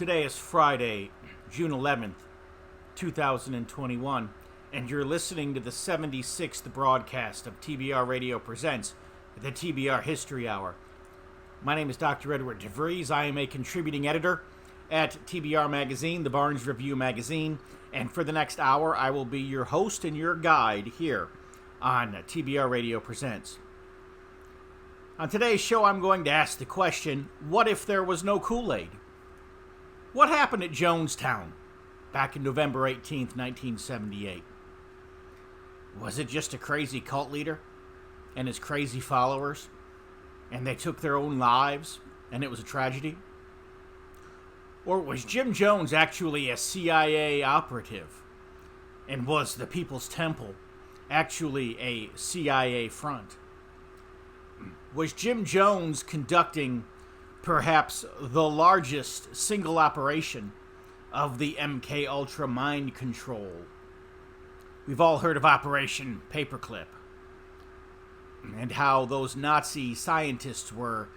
Today is Friday, June 11th, 2021, and you're listening to the 76th broadcast of TBR Radio Presents the TBR History Hour. My name is Dr. Edward DeVries. I am a contributing editor at TBR Magazine, the Barnes Review magazine, and for the next hour, I will be your host and your guide here on TBR Radio Presents. On today's show, I'm going to ask the question, what if there was no Kool-Aid? What happened at Jonestown back in November 18th, 1978? Was it just a crazy cult leader and his crazy followers, and they took their own lives, and it was a tragedy? Or was Jim Jones actually a CIA operative, and was the People's Temple actually a CIA front? Was Jim Jones conducting perhaps the largest single operation of the MK-Ultra mind control? We've all heard of Operation Paperclip, and how those Nazi scientists were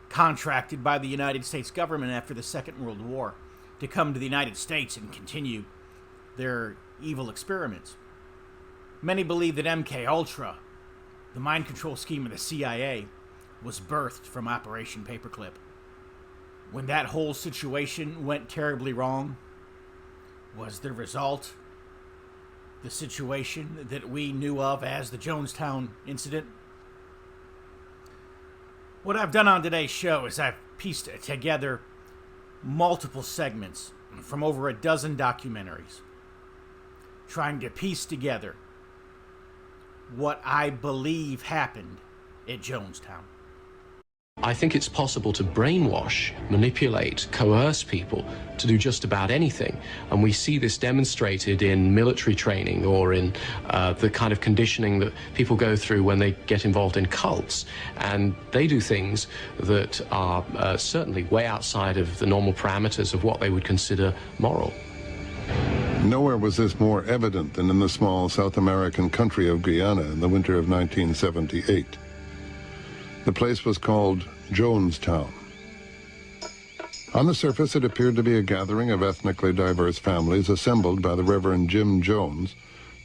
contracted by the United States government after the Second World War to come to the United States and continue their evil experiments. Many believe that MK-Ultra, the mind control scheme of the CIA, was birthed from Operation Paperclip. When that whole situation went terribly wrong, was the result the situation that we knew of as the Jonestown incident? What I've done on today's show is I've pieced together multiple segments from over a dozen documentaries, trying to piece together what I believe happened at Jonestown. I think it's possible to brainwash, manipulate, coerce people to do just about anything. And we see this demonstrated in military training or in the kind of conditioning that people go through when they get involved in cults. And they do things that are certainly way outside of the normal parameters of what they would consider moral. Nowhere was this more evident than in the small South American country of Guyana in the winter of 1978. The place was called Jonestown. On the surface, it appeared to be a gathering of ethnically diverse families assembled by the Reverend Jim Jones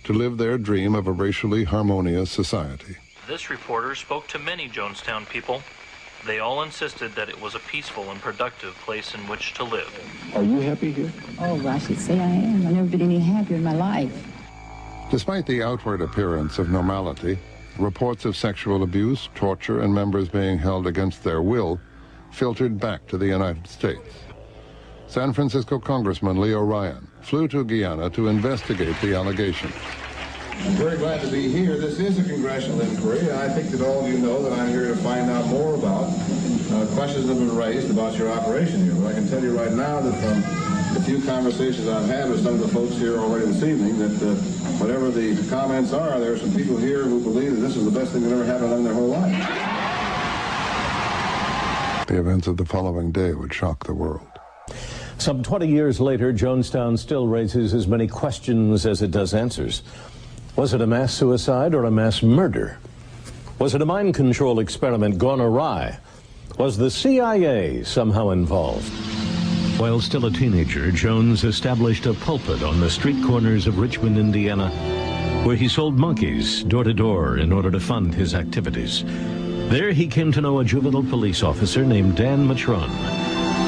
to live their dream of a racially harmonious society. This reporter spoke to many Jonestown people. They all insisted that it was a peaceful and productive place in which to live. Are you happy here? Oh, I should say I am. I've never been any happier in my life. Despite the outward appearance of normality, reports of sexual abuse, torture, and members being held against their will filtered back to the United States. San Francisco Congressman Leo Ryan flew to Guyana to investigate the allegations. I'm very glad to be here. This is a congressional inquiry. I think that all of you know that I'm here to find out more about questions that have been raised about your operation here. But I can tell you right now that from the few conversations I've had with some of the folks here already this evening, that whatever the comments are, there are some people here who believe that this is the best thing that ever happened in their whole life. The events of the following day would shock the world. Some 20 years later, Jonestown still raises as many questions as it does answers. Was it a mass suicide or a mass murder? Was it a mind control experiment gone awry? Was the CIA somehow involved? While still a teenager, Jones established a pulpit on the street corners of Richmond, Indiana, where he sold monkeys door to door in order to fund his activities. There he came to know a juvenile police officer named Dan Matron,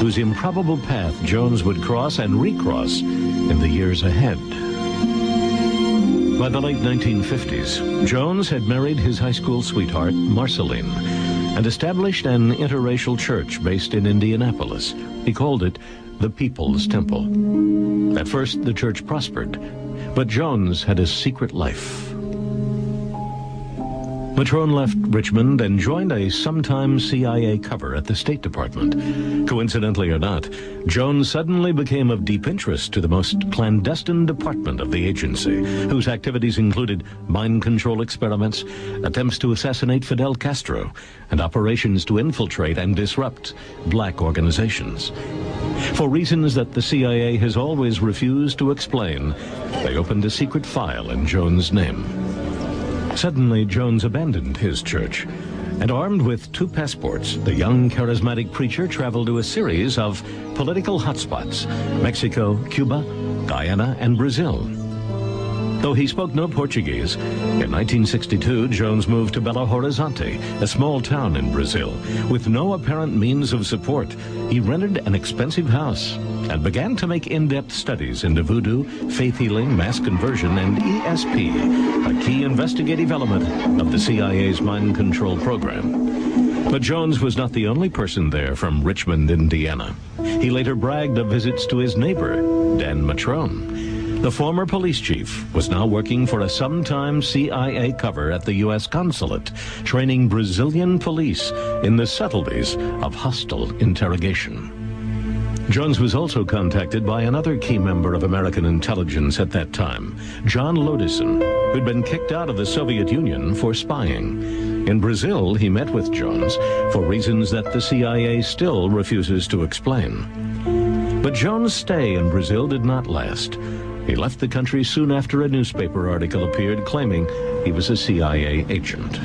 whose improbable path Jones would cross and recross in the years ahead. By the late 1950s, Jones had married his high school sweetheart, Marceline, and established an interracial church based in Indianapolis. He called it the People's Temple. At first, the church prospered, but Jones had a secret life. Matron left Richmond and joined a sometime CIA cover at the State Department. Coincidentally or not, Jones suddenly became of deep interest to the most clandestine department of the agency, whose activities included mind control experiments, attempts to assassinate Fidel Castro, and operations to infiltrate and disrupt black organizations. For reasons that the CIA has always refused to explain, they opened a secret file in Jones' name. Suddenly, Jones abandoned his church And armed with 2 passports, the young charismatic preacher traveled to a series of political hotspots: Mexico, Cuba, Guyana, and Brazil. Though he spoke no Portuguese, in 1962, Jones moved to Belo Horizonte, a small town in Brazil. With no apparent means of support, he rented an expensive house and began to make in-depth studies into voodoo, faith healing, mass conversion, and ESP, a key investigative element of the CIA's mind control program. But Jones was not the only person there from Richmond, Indiana. He later bragged of visits to his neighbor, Dan Matrone. The former police chief was now working for a sometime CIA cover at the U.S. consulate, training Brazilian police in the subtleties of hostile interrogation. Jones was also contacted by another key member of American intelligence at that time, John Lodison, who'd been kicked out of the Soviet Union for spying. In Brazil, he met with Jones for reasons that the CIA still refuses to explain. But Jones' stay in Brazil did not last. He left the country soon after a newspaper article appeared claiming he was a CIA agent.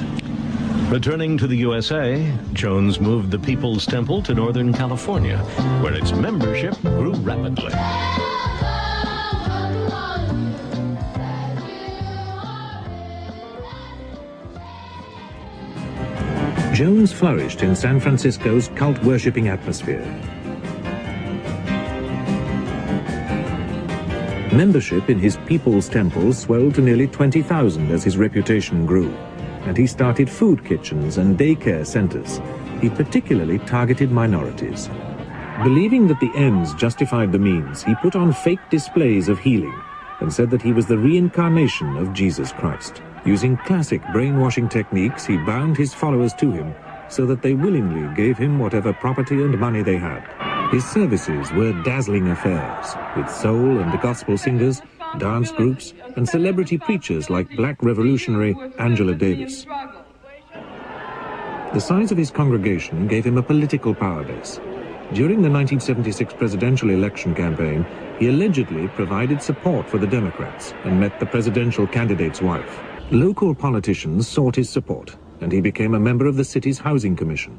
Returning to the USA, Jones moved the People's Temple to Northern California, where its membership grew rapidly. Jones flourished in San Francisco's cult-worshipping atmosphere. Membership in his People's Temple swelled to nearly 20,000 as his reputation grew, and he started food kitchens and daycare centers. He particularly targeted minorities. Believing that the ends justified the means, he put on fake displays of healing and said that he was the reincarnation of Jesus Christ. Using classic brainwashing techniques, he bound his followers to him so that they willingly gave him whatever property and money they had. His services were dazzling affairs, with soul and gospel singers, dance groups, and celebrity preachers like black revolutionary Angela Davis. The size of his congregation gave him a political power base. During the 1976 presidential election campaign, he allegedly provided support for the Democrats and met the presidential candidate's wife. Local politicians sought his support, and he became a member of the city's housing commission.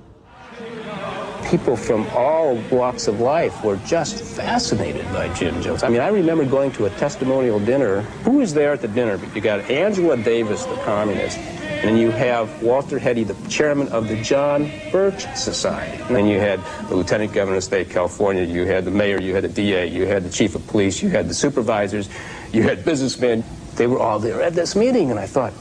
People from all walks of life were just fascinated by Jim Jones. I mean, I remember going to a testimonial dinner. Who was there at the dinner? You got Angela Davis, the communist, and you have Walter Heady, the chairman of the John Birch Society. And then you had the lieutenant governor of the state of California, you had the mayor, you had the DA, you had the chief of police, you had the supervisors, you had businessmen. They were all there at this meeting, and I thought,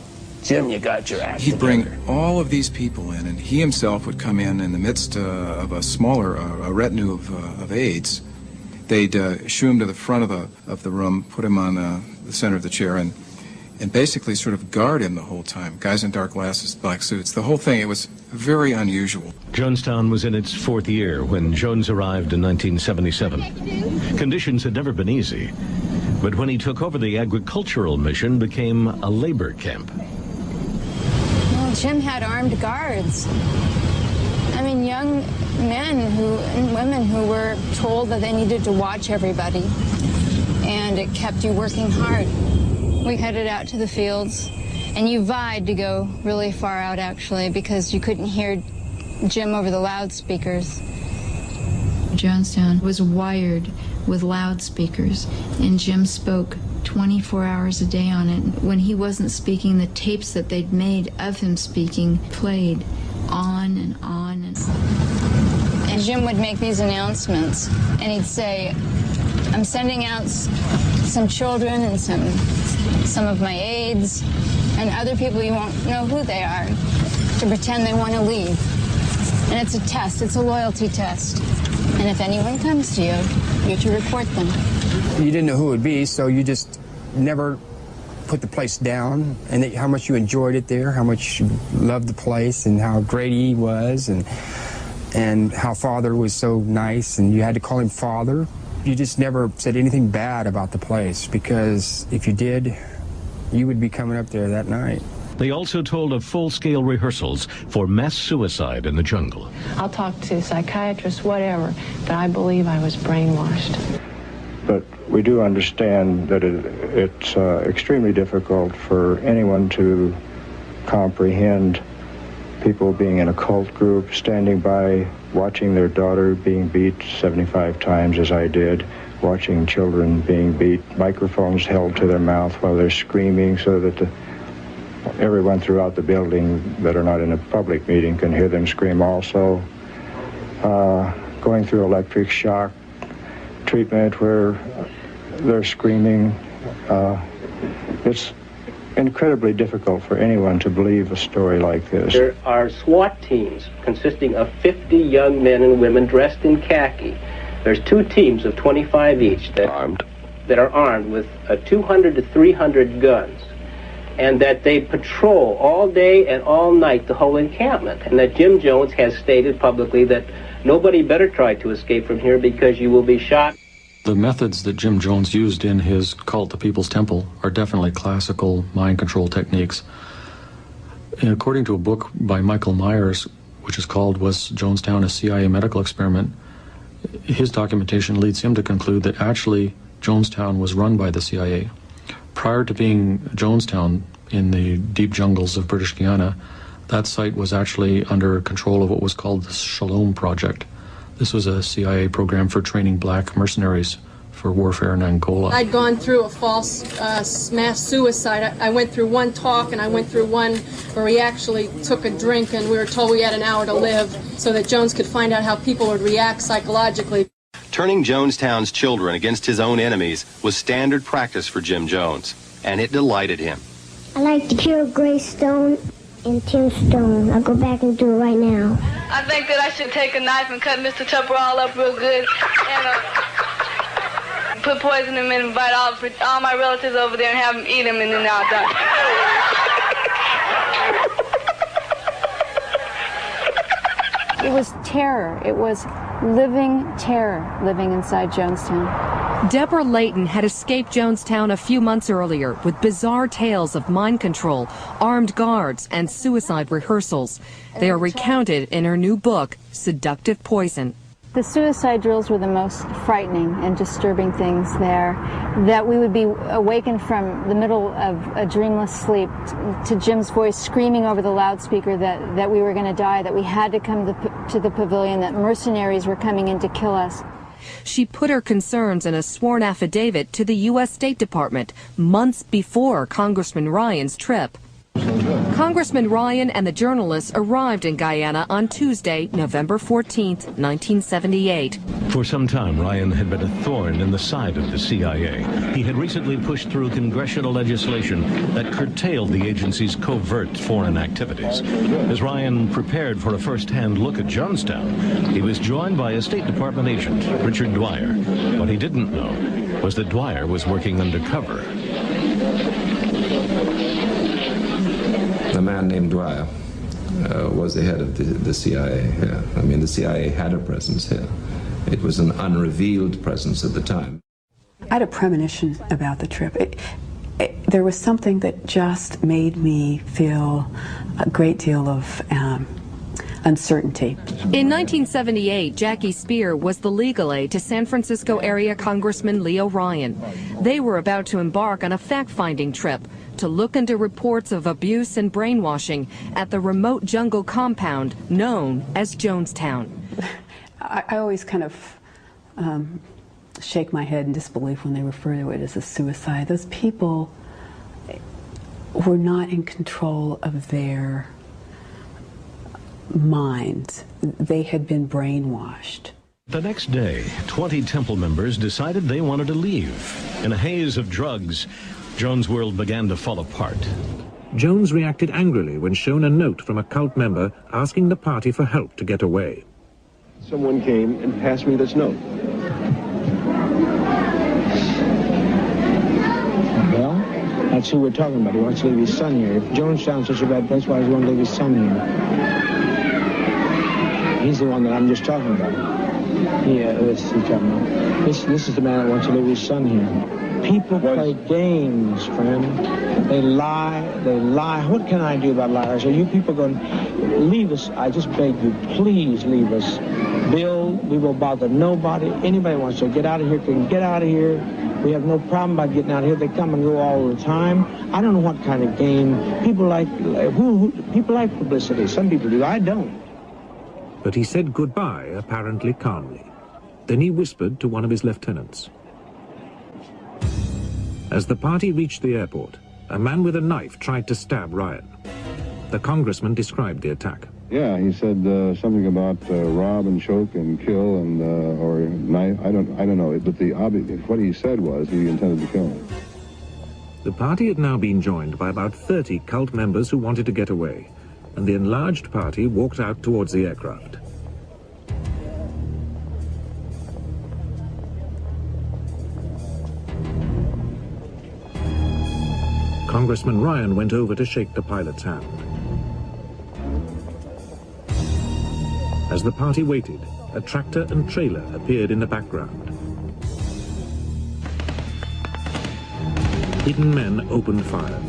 Jim, you got your act He'd together. bring all of these people in, and he himself would come in the midst of a smaller a retinue of aides. They'd shoo him to the front of the room, put him on the center of the chair, and basically sort of guard him the whole time. Guys in dark glasses, black suits, the whole thing. It was very unusual. Jonestown was in its 4th year when Jones arrived in 1977. Conditions had never been easy, but when he took over, the agricultural mission became a labor camp. Jim had armed guards. I mean, young men and women who were told that they needed to watch everybody, and it kept you working hard. We headed out to the fields, and you vied to go really far out, actually, because you couldn't hear Jim over the loudspeakers. Jonestown was wired with loudspeakers, and Jim spoke 24 hours a day on it. When he wasn't speaking, the tapes that they'd made of him speaking played on and on and on. And Jim would make these announcements, and he'd say, I'm sending out some children and some of my aides and other people you won't know who they are to pretend they want to leave. And it's a test, it's a loyalty test. And if anyone comes to you, you have to report them. You didn't know who it would be, so you just never put the place down, and how much you enjoyed it there, how much you loved the place, and how great he was, and how Father was so nice, and you had to call him Father. You just never said anything bad about the place, because if you did, you would be coming up there that night. They also told of full-scale rehearsals for mass suicide in the jungle. I'll talk to psychiatrists, whatever, but I believe I was brainwashed. But we do understand that it's extremely difficult for anyone to comprehend people being in a cult group, standing by, watching their daughter being beat 75 times as I did, watching children being beat, microphones held to their mouth while they're screaming so that everyone throughout the building that are not in a public meeting can hear them scream also. Going through electric shock treatment where they're screaming. It's incredibly difficult for anyone to believe a story like this. There are SWAT teams consisting of 50 young men and women dressed in khaki. There's 2 teams of 25 each that are armed with 200 to 300 guns, and that they patrol all day and all night the whole encampment, and that Jim Jones has stated publicly that nobody better try to escape from here because you will be shot. The methods that Jim Jones used in his cult, the People's Temple, are definitely classical mind control techniques. And according to a book by Michael Myers, which is called Was Jonestown a CIA Medical Experiment, his documentation leads him to conclude that actually Jonestown was run by the CIA. Prior to being Jonestown in the deep jungles of British Guiana, that site was actually under control of what was called the Shalom Project. This was a CIA program for training black mercenaries for warfare in Angola. I'd gone through a false mass suicide. I went through one talk and I went through one where he actually took a drink and we were told we had an hour to live so that Jones could find out how people would react psychologically. Turning Jonestown's children against his own enemies was standard practice for Jim Jones, and it delighted him. I like to kill Greystone and Tim Stone. I'll go back and do it right now. I think that I should take a knife and cut Mr. Tupper all up real good and put poison in him and invite all my relatives over there and have them eat him, and then I'll die. It was terror. It was living terror living inside Jonestown. Deborah Layton had escaped Jonestown a few months earlier with bizarre tales of mind control, armed guards, and suicide rehearsals. They are recounted in her new book, Seductive Poison. The suicide drills were the most frightening and disturbing things there, that we would be awakened from the middle of a dreamless sleep to Jim's voice screaming over the loudspeaker that we were going to die, that we had to come to the pavilion, that mercenaries were coming in to kill us. She put her concerns in a sworn affidavit to the U.S. State Department months before Congressman Ryan's trip. Congressman Ryan and the journalists arrived in Guyana on Tuesday, November 14th, 1978. For some time, Ryan had been a thorn in the side of the CIA. He had recently pushed through congressional legislation that curtailed the agency's covert foreign activities. As Ryan prepared for a first-hand look at Jonestown, he was joined by a State Department agent, Richard Dwyer. What he didn't know was that Dwyer was working undercover. A man named Dwyer was the head of the CIA here. I mean, the CIA had a presence here. It was an unrevealed presence at the time. I had a premonition about the trip. There was something that just made me feel a great deal of uncertainty. In 1978, Jackie Spear was the legal aid to San Francisco area Congressman Leo Ryan. They were about to embark on a fact-finding trip to look into reports of abuse and brainwashing at the remote jungle compound known as Jonestown. I always kind of shake my head in disbelief when they refer to it as a suicide. Those people were not in control of their minds. They had been brainwashed. The next day, 20 temple members decided they wanted to leave. In a haze of drugs, Jones' world began to fall apart. Jones reacted angrily when shown a note from a cult member asking the party for help to get away. Someone came and passed me this note. Well, that's who we're talking about. He wants to leave his son here. If Jonestown's such a bad place, why does he want to leave his son here? He's the one that I'm just talking about. Yeah, this is the man that wants to leave his son here. People play games, friend. They lie. What can I do about liars? Are you people going to leave us? I just beg you, please leave us. Bill, we will bother nobody. Anybody wants to get out of here can get out of here. We have no problem about getting out of here. They come and go all the time. I don't know what kind of game. People like people like publicity. Some people do. I don't. But he said goodbye, apparently calmly. Then he whispered to one of his lieutenants. As the party reached the airport, a man with a knife tried to stab Ryan. The congressman described the attack. Yeah, he said something about rob and choke and kill and or knife. I don't know. But what he said was he intended to kill him. The party had now been joined by about 30 cult members who wanted to get away, and the enlarged party walked out towards the aircraft. Congressman Ryan went over to shake the pilot's hand. As the party waited, a tractor and trailer appeared in the background. Hidden men opened fire.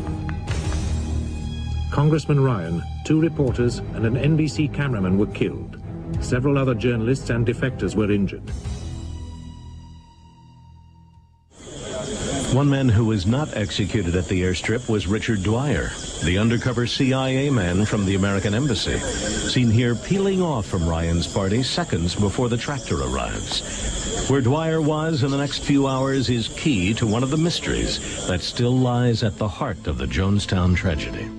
Congressman Ryan, 2 reporters and an NBC cameraman were killed. Several other journalists and defectors were injured. One man who was not executed at the airstrip was Richard Dwyer, the undercover CIA man from the American Embassy, seen here peeling off from Ryan's party seconds before the tractor arrives. Where Dwyer was in the next few hours is key to one of the mysteries that still lies at the heart of the Jonestown tragedy.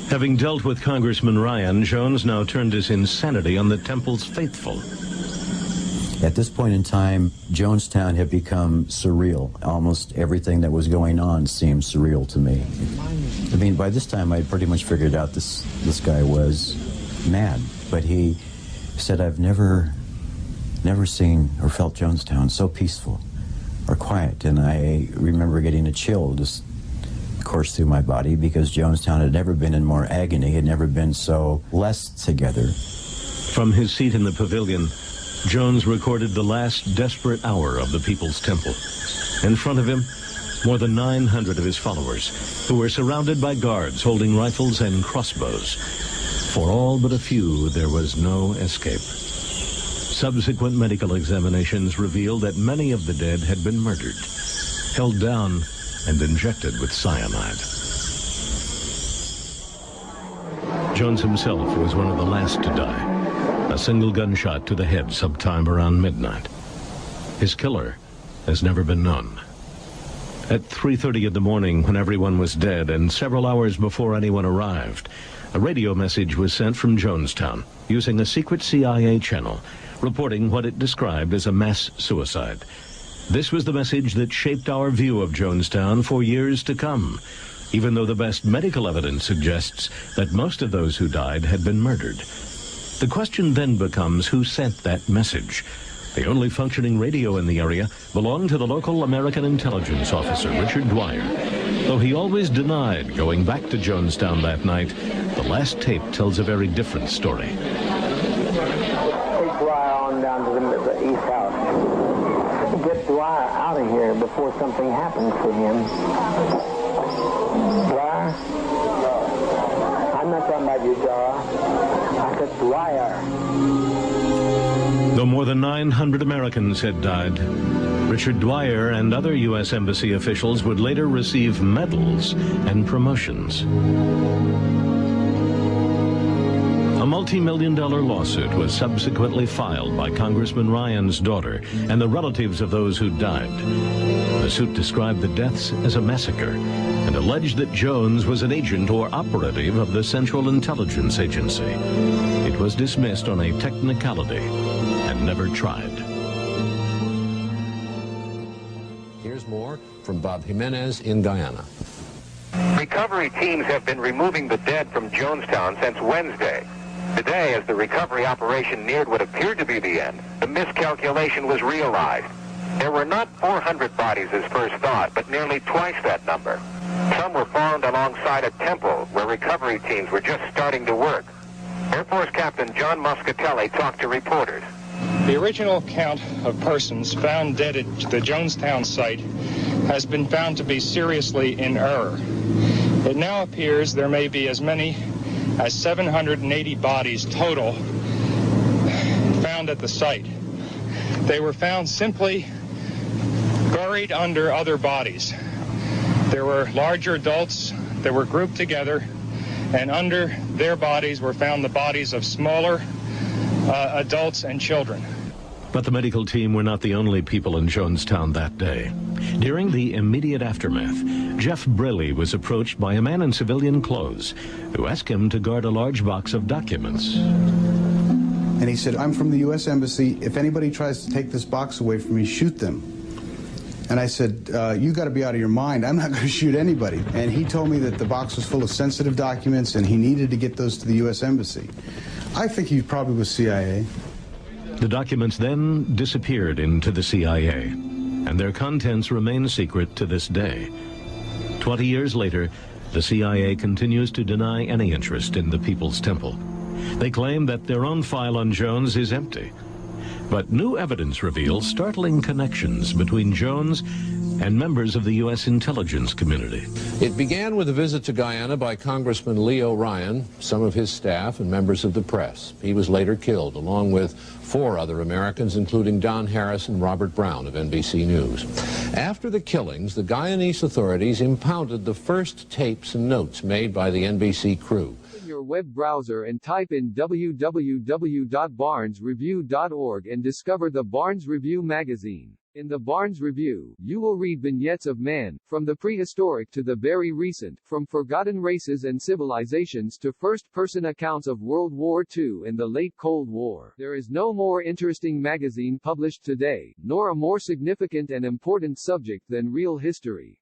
Having dealt with Congressman Ryan, Jones now turned his insanity on the Temple's faithful. At this point in time, Jonestown had become surreal. Almost everything that was going on seemed surreal to me. I mean, by this time, I had pretty much figured out this guy was mad. But he said, I've never seen or felt Jonestown so peaceful or quiet. And I remember getting a chill just course through my body because Jonestown had never been in more agony, had never been so less together. From his seat in the pavilion, Jones recorded the last desperate hour of the People's Temple. In front of him, more than 900 of his followers, who were surrounded by guards holding rifles and crossbows. For all but a few, there was no escape. Subsequent medical examinations revealed that many of the dead had been murdered, held down, and injected with cyanide. Jones himself was one of the last to die. A single gunshot to the head sometime around midnight. His killer has never been known. At 3:30 in the morning, when everyone was dead and several hours before anyone arrived, a radio message was sent from Jonestown using a secret CIA channel, reporting what it described as a mass suicide. This was the message that shaped our view of Jonestown for years to come, even though the best medical evidence suggests that most of those who died had been murdered. The question then becomes who sent that message. The only functioning radio in the area belonged to the local American intelligence officer, Richard Dwyer. Though he always denied going back to Jonestown that night, the last tape tells a very different story. Take Dwyer on down to the east house. Get Dwyer out of here before something happens to him. Dwyer? I'm not talking about you, Dwyer. I said Dwyer. Though more than 900 Americans had died, Richard Dwyer and other U.S. Embassy officials would later receive medals and promotions. A multi-million-dollar lawsuit was subsequently filed by Congressman Ryan's daughter and the relatives of those who died. The suit described the deaths as a massacre and alleged that Jones was an agent or operative of the Central Intelligence Agency. It was dismissed on a technicality and never tried. Here's more from Bob Jimenez in Guyana. Recovery teams have been removing the dead from Jonestown since Wednesday. Today, as the recovery operation neared what appeared to be the end, the miscalculation was realized. There were not 400 bodies as first thought, but nearly twice that number. Some were found alongside a temple where recovery teams were just starting to work. Air Force Captain John Muscatelli talked to reporters. The original count of persons found dead at the Jonestown site has been found to be seriously in error. It now appears there may be as many as 780 bodies total found found at the site. They were found simply buried under other bodies. There were larger adults that were grouped together, and under their bodies were found the bodies of smaller adults and children. But the medical team were not the only people in Jonestown that day. During the immediate aftermath, Jeff Brilley was approached by a man in civilian clothes who asked him to guard a large box of documents. And he said, "I'm from the U.S. Embassy. If anybody tries to take this box away from me, shoot them." And I said, "You got to be out of your mind. I'm not going to shoot anybody." And he told me that the box was full of sensitive documents and he needed to get those to the U.S. Embassy. I think he probably was CIA. The documents then disappeared into the CIA, and their contents remain secret to this day. 20 years later, the CIA continues to deny any interest in the People's Temple. They claim that their own file on Jones is empty. But new evidence reveals startling connections between Jones and members of the U.S. intelligence community. It began with a visit to Guyana by Congressman Leo Ryan, some of his staff, and members of the press. He was later killed, along with 4 other Americans, including Don Harris and Robert Brown of NBC News. After the killings, the Guyanese authorities impounded the first tapes and notes made by the NBC crew. Your web browser and type in www.barnesreview.org and discover the Barnes Review magazine. In the Barnes Review, you will read vignettes of man, from the prehistoric to the very recent, from forgotten races and civilizations to first-person accounts of World War II and the late Cold War. There is no more interesting magazine published today, nor a more significant and important subject than real history.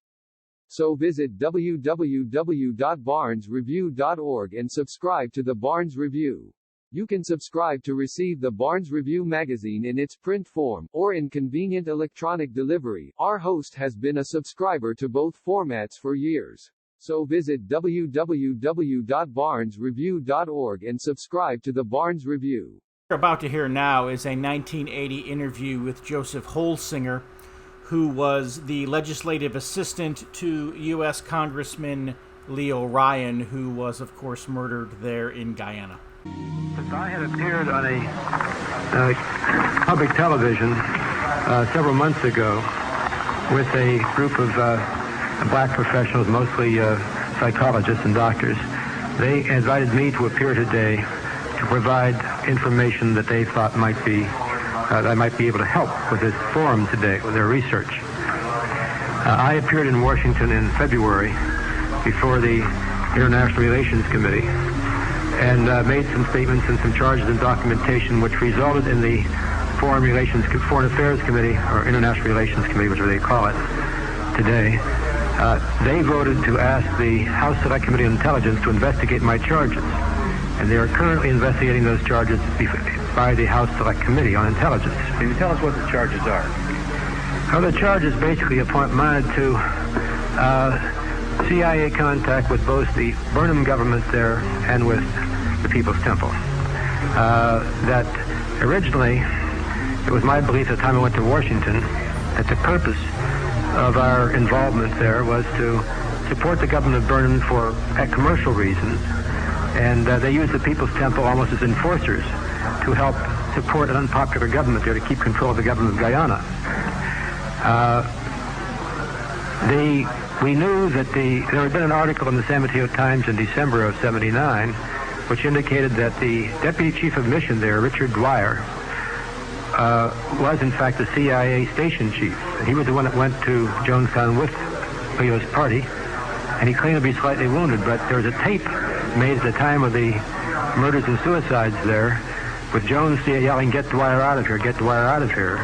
So visit www.barnesreview.org and subscribe to the Barnes Review. You can subscribe to receive the Barnes Review magazine in its print form, or in convenient electronic delivery. Our host has been a subscriber to both formats for years. So visit www.barnesreview.org and subscribe to the Barnes Review. What we're about to hear now is a 1980 interview with Joseph Holsinger, who was the legislative assistant to U.S. Congressman Leo Ryan, who was, of course, murdered there in Guyana. I had appeared on a public television several months ago with a group of black professionals, mostly psychologists and doctors. They invited me to appear today to provide information that they thought might be I might be able to help with this forum today, with their research. I appeared in Washington in February before the International Relations Committee and made some statements and some charges and documentation which resulted in the Foreign Affairs Committee, or International Relations Committee, which they call it today. They voted to ask the House Select Committee on Intelligence to investigate my charges. And they are currently investigating those charges by the House Select Committee on Intelligence. Can you tell us what the charges are? Well, the charges basically amounted to CIA contact with both the Burnham government there and with the People's Temple. That originally, it was my belief at the time I went to Washington that the purpose of our involvement there was to support the government of Burnham for commercial reasons, and they used the People's Temple almost as enforcers to help support an unpopular government there to keep control of the government of Guyana. We knew that there had been an article in the San Mateo Times in December of '79 which indicated that the Deputy Chief of Mission there, Richard Dwyer, was in fact the CIA station chief. He was the one that went to Jonestown with Leo's party, and he claimed to be slightly wounded, but there was a tape made at the time of the murders and suicides there with Jones yelling, "Get Dwyer out of here, get Dwyer out of here."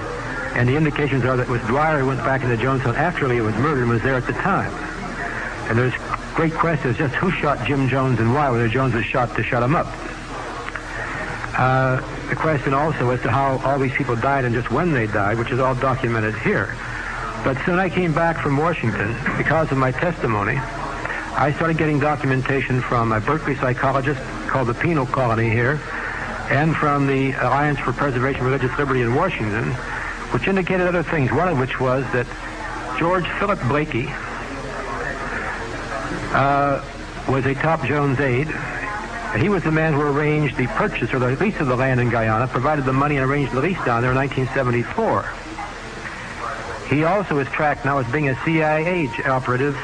And the indications are that it was Dwyer who went back into Jonestown after Leo was murdered and was there at the time. And there's great questions just who shot Jim Jones and why, whether Jones was shot to shut him up. The question also as to how all these people died and just when they died, which is all documented here. But soon I came back from Washington because of my testimony. I started getting documentation from a Berkeley psychologist called the Penal Colony here, and from the Alliance for Preservation of Religious Liberty in Washington, which indicated other things, one of which was that George Philip Blakey was a top Jones aide He was the man who arranged the purchase or the lease of the land in Guyana, provided the money and arranged the lease down there in 1974. He also is tracked now as being a CIA operative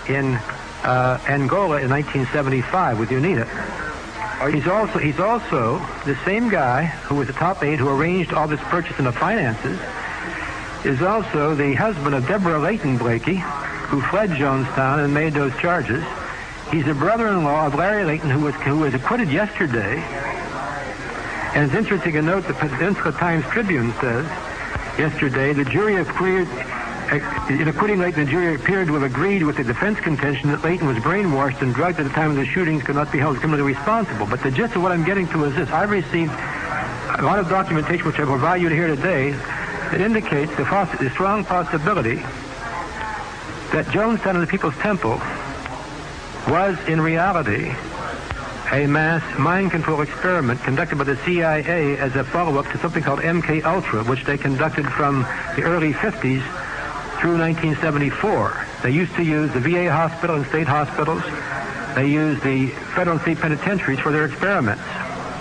in Angola in 1975 with UNITA. He's also the same guy who was the top aide who arranged all this purchase and the finances, is also the husband of Deborah Leighton Blakey, who fled Jonestown and made those charges. He's the brother-in-law of Larry Leighton, who was acquitted yesterday. And it's interesting to note the Peninsula Times Tribune says yesterday the jury appeared, in acquitting Leighton, the jury appeared to have agreed with the defense contention that Leighton was brainwashed and drugged at the time of the shootings, could not be held criminally responsible. But the gist of what I'm getting to is this. I've received a lot of documentation, which I will provide you here today, that indicates the strong possibility that Jonestown and the People's Temple was in reality a mass mind control experiment conducted by the CIA as a follow-up to something called MK Ultra, which they conducted from the early 50s through 1974. They used to use the VA hospital and state hospitals. They used the federal and state penitentiaries for their experiments.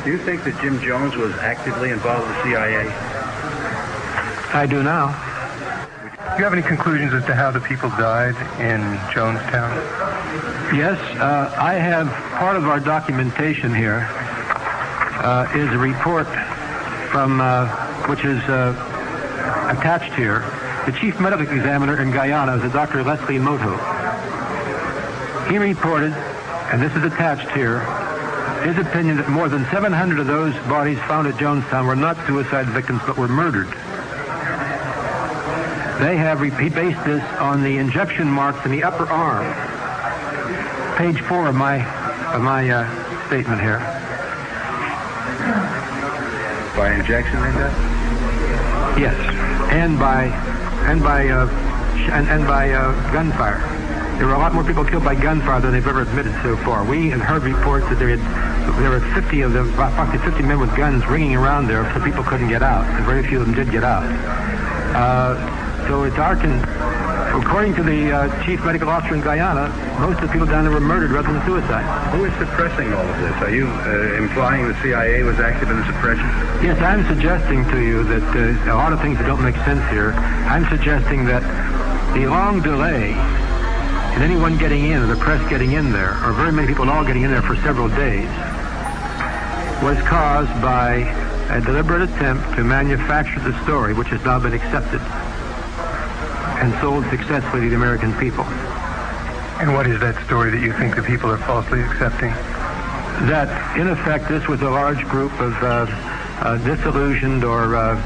Do you think that Jim Jones was actively involved with the CIA? I do now. Do you have any conclusions as to how the people died in Jonestown? Yes, I have part of our documentation here is a report from which is attached here. The chief medical examiner in Guyana is a Dr. Leslie Moto. He reported, and this is attached here, his opinion that more than 700 of those bodies found at Jonestown were not suicide victims but were murdered. He based this on the injection marks in the upper arm. Page 4 of my statement here. By injection, they did? Yes, and by gunfire. There were a lot more people killed by gunfire than they've ever admitted so far. We have heard reports that there were 50 of them, approximately 50 men with guns ringing around there, so people couldn't get out, and very few of them did get out. So it's according to the chief medical officer in Guyana, most of the people down there were murdered rather than suicide. Who is suppressing all of this? Are you implying the CIA was active in the suppression? Yes, I'm suggesting to you that a lot of things that don't make sense here. I'm suggesting that the long delay in anyone getting in, or the press getting in there, or very many people all getting in there for several days, was caused by a deliberate attempt to manufacture the story, which has now been accepted and sold successfully to the American people. And what is that story that you think the people are falsely accepting? That, in effect, this was a large group of disillusioned or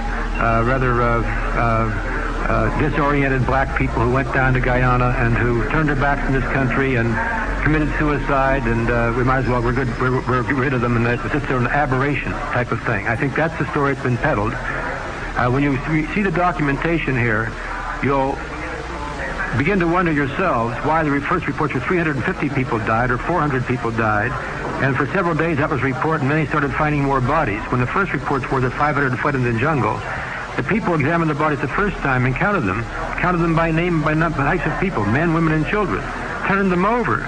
disoriented black people who went down to Guyana and who turned their backs on this country and committed suicide, and we might as well we're get rid of them, and it's just an aberration type of thing. I think that's the story that's been peddled. When you see the documentation here, you'll begin to wonder yourselves why the first reports were 350 people died or 400 people died, and for several days that was reported, and many started finding more bodies. When the first reports were that 500 fled in the jungle, the people examined the bodies the first time and counted them by name, by types of people, men, women, and children, turned them over.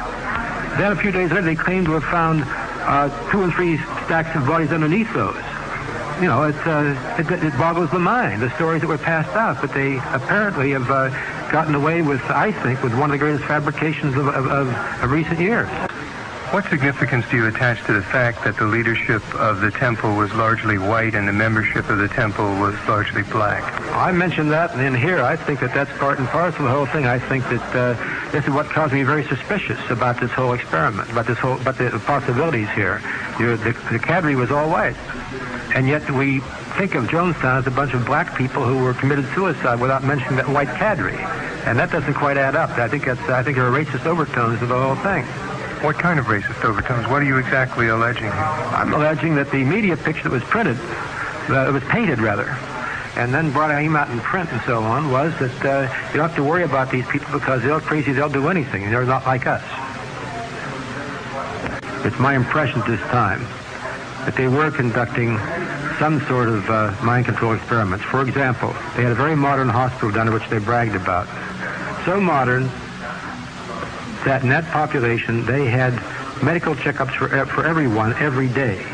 Then a few days later, they claimed to have found 2 and 3 stacks of bodies underneath those. You know, it boggles the mind, the stories that were passed out, but they apparently have gotten away with, I think, with one of the greatest fabrications of recent years. What significance do you attach to the fact that the leadership of the temple was largely white and the membership of the temple was largely black? I mentioned that in here. I think that that's part and parcel of the whole thing. I think that this is what caused me very suspicious about this whole experiment, about the possibilities here. The cadre was all white, and yet we think of Jonestown as a bunch of black people who were committed suicide without mentioning that white cadre, and that doesn't quite add up. I think there are racist overtones to the whole thing. What kind of racist overtones? What are you exactly alleging? I'm alleging that the media picture that was printed, it was painted rather, and then came out in print and so on, was that you don't have to worry about these people because they're crazy, they'll do anything, and they're not like us. It's my impression at this time that they were conducting some sort of mind control experiments. For example, they had a very modern hospital down there which they bragged about. So modern that in that population they had medical checkups for everyone every day.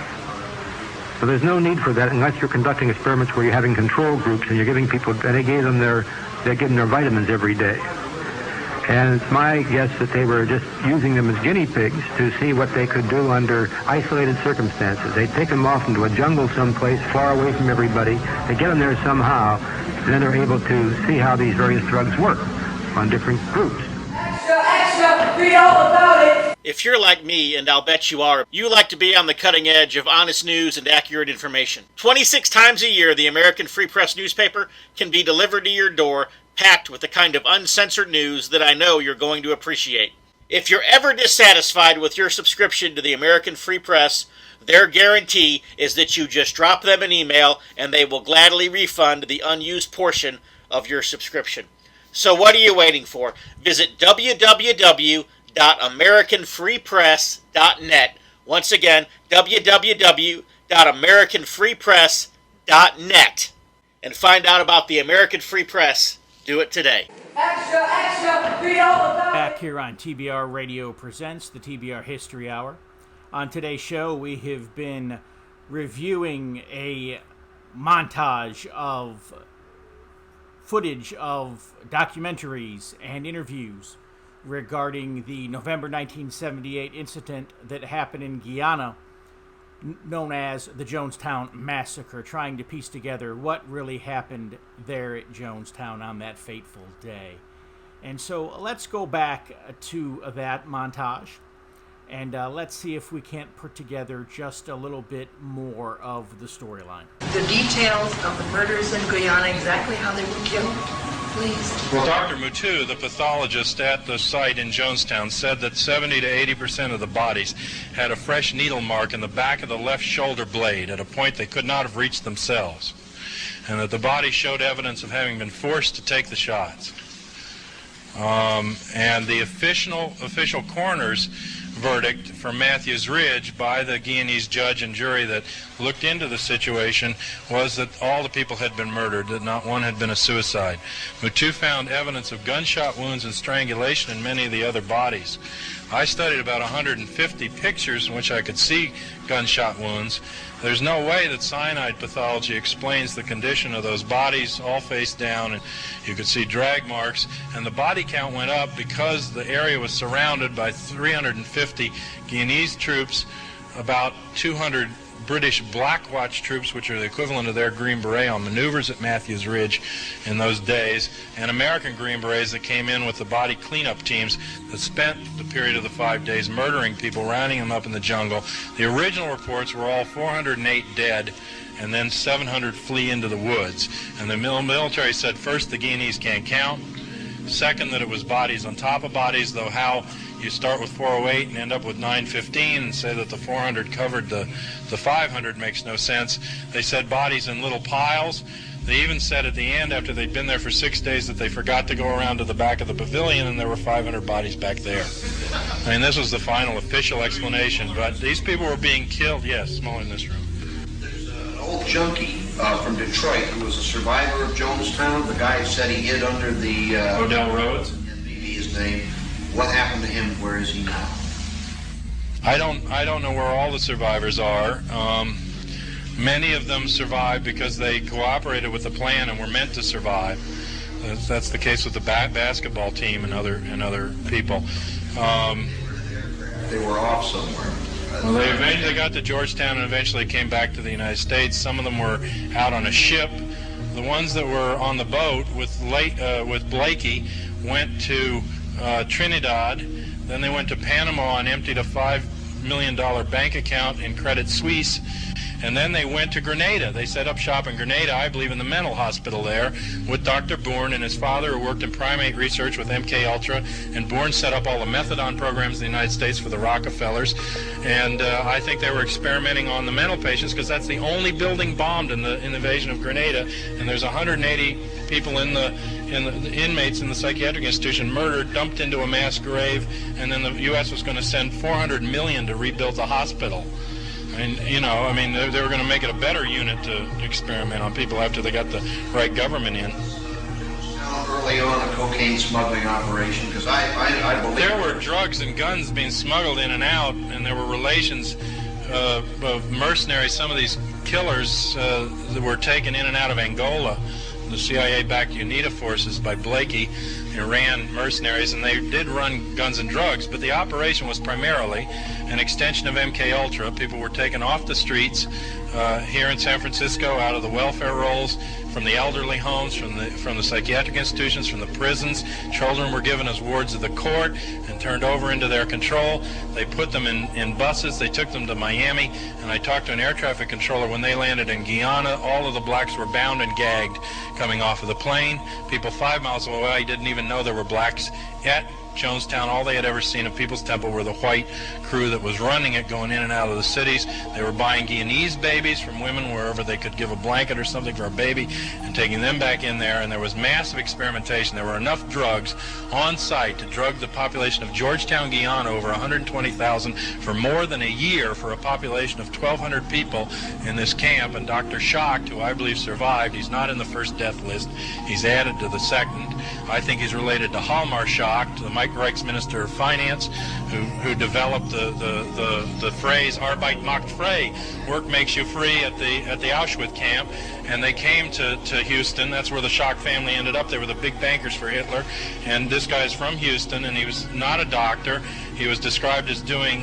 So there's no need for that unless you're conducting experiments where you're having control groups and you're giving people, and they're giving their vitamins every day. And it's my guess that they were just using them as guinea pigs to see what they could do under isolated circumstances. They'd take them off into a jungle someplace far away from everybody. They get them there somehow, and then they're able to see how these various drugs work on different groups. Extra, read all about it. If you're like me, and I'll bet you are, you like to be on the cutting edge of honest news and accurate information. 26 times a year, the American Free Press newspaper can be delivered to your door, packed with the kind of uncensored news that I know you're going to appreciate. If you're ever dissatisfied with your subscription to the American Free Press, their guarantee is that you just drop them an email and they will gladly refund the unused portion of your subscription. So what are you waiting for? Visit www.americanfreepress.net. Once again, www.americanfreepress.net. And find out about the American Free Press. Do it today. Extra, read all about it. Back here on TBR Radio Presents, the TBR History Hour. On today's show, we have been reviewing a montage of footage of documentaries and interviews regarding the November 1978 incident that happened in Guyana, known as the Jonestown Massacre, trying to piece together what really happened there at Jonestown on that fateful day. And so let's go back to that montage, and let's see if we can't put together just a little bit more of the storyline. The details of the murders in Guyana, exactly how they were killed, please. Well, Dr. Mutu, the pathologist at the site in Jonestown, said that 70 to 80% of the bodies had a fresh needle mark in the back of the left shoulder blade at a point they could not have reached themselves, and that the body showed evidence of having been forced to take the shots. And the official coroner's verdict for Matthews Ridge by the Guyanese judge and jury that looked into the situation was that all the people had been murdered, that not one had been a suicide. Mutu found evidence of gunshot wounds and strangulation in many of the other bodies. I studied about 150 pictures in which I could see gunshot wounds. There's no way that cyanide pathology explains the condition of those bodies all face down, and you could see drag marks, and the body count went up because the area was surrounded by 350 Guyanese troops, about 200 British Black Watch troops, which are the equivalent of their Green Beret on maneuvers at Matthews Ridge in those days, and American Green Berets that came in with the body cleanup teams that spent the period of the 5 days murdering people, rounding them up in the jungle. The original reports were all 408 dead, and then 700 flee into the woods. And the military said, first, the Guyanese can't count. Second, that it was bodies on top of bodies, though how you start with 408 and end up with 915 and say that the 400 covered the 500 makes no sense. They said bodies in little piles. They even said at the end, after they'd been there for 6 days, that they forgot to go around to the back of the pavilion and there were 500 bodies back there. I mean, this was the final official explanation, but these people were being killed. Yes, smaller in this room. There's an old junkie from Detroit who was a survivor of Jonestown. The guy said he hid under the... Odell Rhodes? Maybe his name. What happened to him? Where is he now? I don't know where all the survivors are. Many of them survived because they cooperated with the plan and were meant to survive. That's the case with the basketball team and other people. They were off somewhere. Well, they eventually got to Georgetown and eventually came back to the United States. Some of them were out on a ship. The ones that were on the boat with Blakey went to Trinidad. Then they went to Panama and emptied a $5 million bank account in Credit Suisse. And then they went to Grenada. They set up shop in Grenada, I believe in the mental hospital there, with Dr. Bourne and his father, who worked in primate research with MK Ultra. And Bourne set up all the methadone programs in the United States for the Rockefellers. And I think they were experimenting on the mental patients because that's the only building bombed in the invasion of Grenada. And there's 180 people in the inmates in the psychiatric institution murdered, dumped into a mass grave, and then the U.S. was going to send $400 million to rebuild the hospital. And, they were going to make it a better unit to experiment on people after they got the right government in. early on a cocaine smuggling operation? Because I believe there were drugs and guns being smuggled in and out, and there were relations of mercenaries. Some of these killers that were taken in and out of Angola. The CIA-backed UNITA forces by Blakey ran mercenaries, and they did run guns and drugs, but the operation was primarily an extension of MK-Ultra. People were taken off the streets here in San Francisco, out of the welfare rolls, from the elderly homes, from the psychiatric institutions, from the prisons. Children were given as wards of the court and turned over into their control. They put them in buses. They took them to Miami, and I talked to an air traffic controller. When they landed in Guyana, all of the blacks were bound and gagged coming off of the plane. People 5 miles away didn't even know there were blacks at Jonestown. All they had ever seen of People's Temple were the white crew that was running it, going in and out of the cities. They were buying Guyanese babies from women wherever they could give a blanket or something for a baby and taking them back in there, and there was massive experimentation. There were enough drugs on site to drug the population of Georgetown, Guyana, over 120,000 for more than a year for a population of 1,200 people in this camp. And Dr. Schacht, who I believe survived, he's not in the first death list. He's added to the second. I think he's related to Hjalmar Schacht, the Mike Reich's Minister of Finance, who developed the phrase "Arbeit macht frei," work makes you free, at the Auschwitz camp. And they came to Houston. That's where the Schacht family ended up. They were the big bankers for Hitler. And this guy's from Houston, and he was not a doctor. He was described as doing,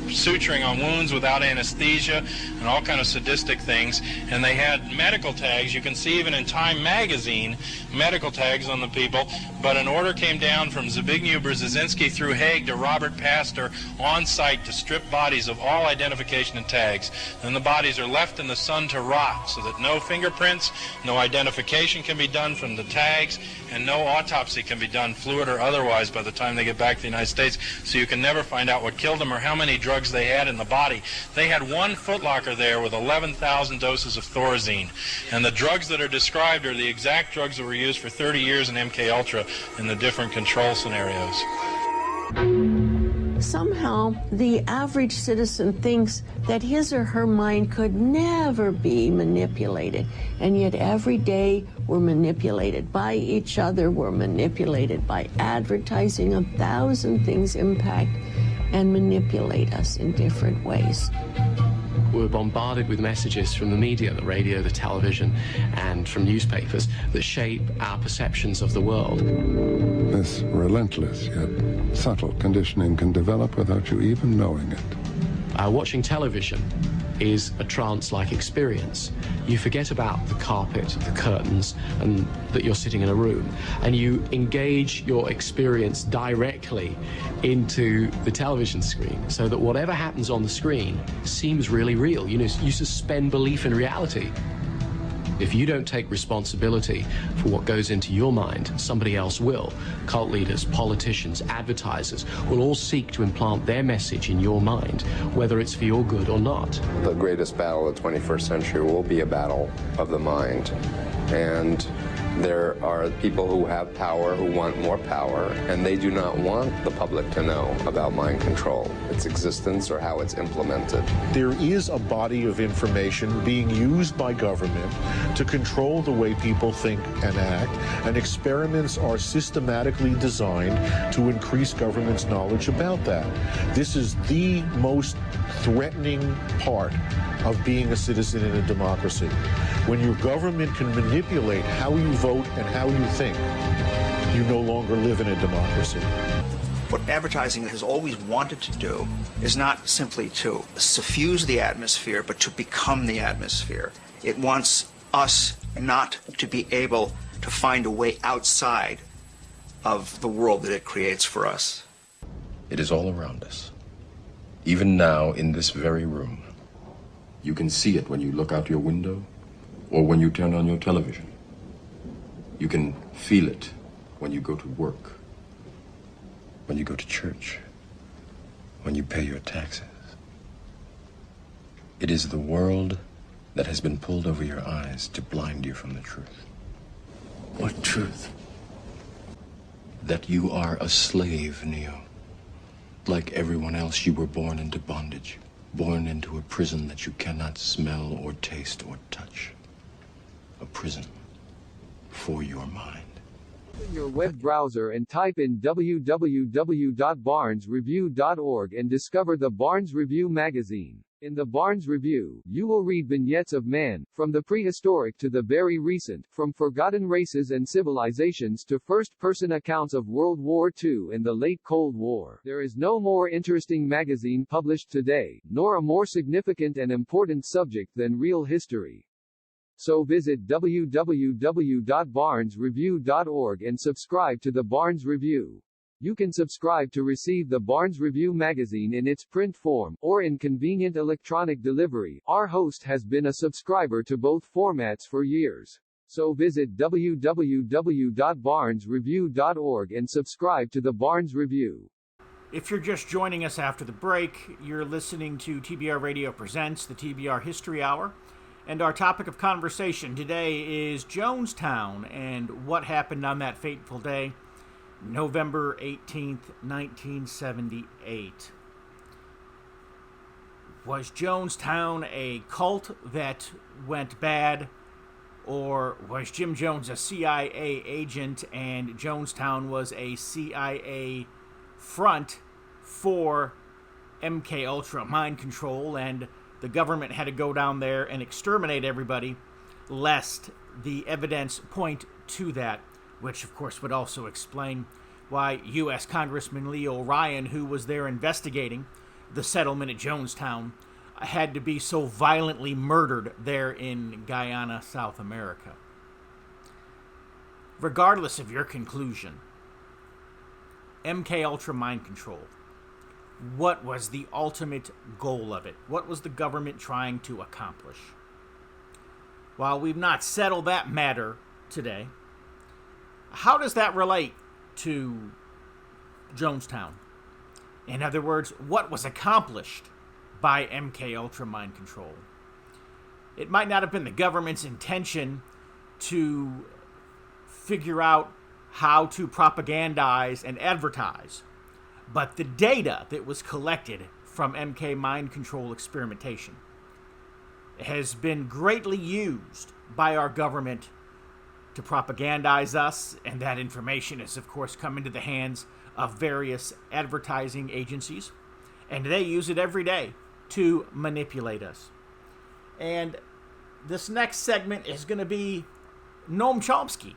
suturing on wounds without anesthesia and all kind of sadistic things. And they had medical tags. You can see even in Time magazine medical tags on the people. But an order came down from Zbigniew Brzezinski through Hague to Robert Pastor on site to strip bodies of all identification and tags. Then the bodies are left in the sun to rot so that no fingerprints, no identification can be done from the tags, and no autopsy can be done, fluid or otherwise, by the time they get back to the United States. So you can never find out what killed them or how many drugs they had in the body. They had one footlocker there with 11,000 doses of Thorazine. And the drugs that are described are the exact drugs that were used for 30 years in MK-Ultra in the different control scenarios. Somehow, the average citizen thinks that his or her mind could never be manipulated. And yet every day we're manipulated by each other, we're manipulated by advertising. 1,000 things impact and manipulate us in different ways. We're bombarded with messages from the media, the radio, the television, and from newspapers that shape our perceptions of the world. This relentless yet subtle conditioning can develop without you even knowing it. Watching television is a trance-like experience. You forget about the carpet, the curtains, and that you're sitting in a room, and you engage your experience directly into the television screen, so that whatever happens on the screen seems really real. You suspend belief in reality. If you don't take responsibility for what goes into your mind, somebody else will. Cult leaders, politicians, advertisers will all seek to implant their message in your mind, whether it's for your good or not. The greatest battle of the 21st century will be a battle of the mind. And there are people who have power, who want more power, and they do not want the public to know about mind control, its existence, or how it's implemented. There is a body of information being used by government to control the way people think and act, and experiments are systematically designed to increase government's knowledge about that. This is the most threatening part of being a citizen in a democracy. When your government can manipulate how you vote and how you think, you no longer live in a democracy. What advertising has always wanted to do is not simply to suffuse the atmosphere, but to become the atmosphere. It wants us not to be able to find a way outside of the world that it creates for us. It is all around us. Even now, in this very room. You can see it when you look out your window or when you turn on your television. You can feel it when you go to work, when you go to church, when you pay your taxes. It is the world that has been pulled over your eyes to blind you from the truth. What truth? That you are a slave, Neo. Like everyone else, you were born into bondage. Born into a prison that you cannot smell or taste or touch. A prison for your mind. Open your web browser and type in www.barnesreview.org and discover the Barnes Review magazine. In the Barnes Review, you will read vignettes of man, from the prehistoric to the very recent, from forgotten races and civilizations to first-person accounts of World War II and the late Cold War. There is no more interesting magazine published today, nor a more significant and important subject than real history. So visit www.barnesreview.org and subscribe to the Barnes Review. You can subscribe to receive the Barnes Review magazine in its print form, or in convenient electronic delivery. Our host has been a subscriber to both formats for years. So visit www.barnesreview.org and subscribe to the Barnes Review. If you're just joining us after the break, you're listening to TBR Radio Presents, the TBR History Hour. And our topic of conversation today is Jonestown and what happened on that fateful day, November 18th, 1978. Was Jonestown a cult that went bad, or was Jim Jones a CIA agent and Jonestown was a CIA front for MKUltra mind control, and the government had to go down there and exterminate everybody lest the evidence point to that? Which, of course, would also explain why U.S. Congressman Leo Ryan, who was there investigating the settlement at Jonestown, had to be so violently murdered there in Guyana, South America. Regardless of your conclusion, MKUltra mind control, what was the ultimate goal of it? What was the government trying to accomplish? While we've not settled that matter today, how does that relate to Jonestown? In other words, what was accomplished by MKUltra mind control? It might not have been the government's intention to figure out how to propagandize and advertise, but the data that was collected from MK mind control experimentation has been greatly used by our government to propagandize us, and that information has, of course, come into the hands of various advertising agencies, and they use it every day to manipulate us. And this next segment is going to be Noam Chomsky,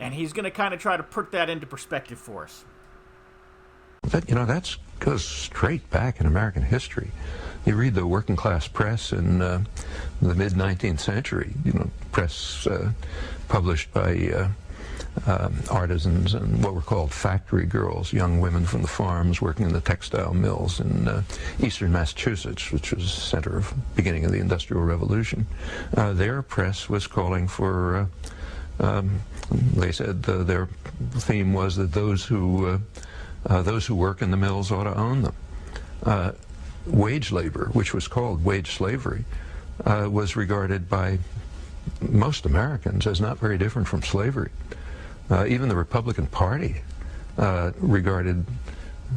and he's going to kind of try to put that into perspective for us. That goes straight back in American history. You read the working class press in the mid-19th century, press published by artisans and what were called factory girls, young women from the farms working in the textile mills in eastern Massachusetts, which was the center of beginning of the Industrial Revolution. Their press was calling for, they said their theme was that those who work in the mills ought to own them. Wage labor, which was called wage slavery, was regarded by most Americans as not very different from slavery. Even the Republican Party regarded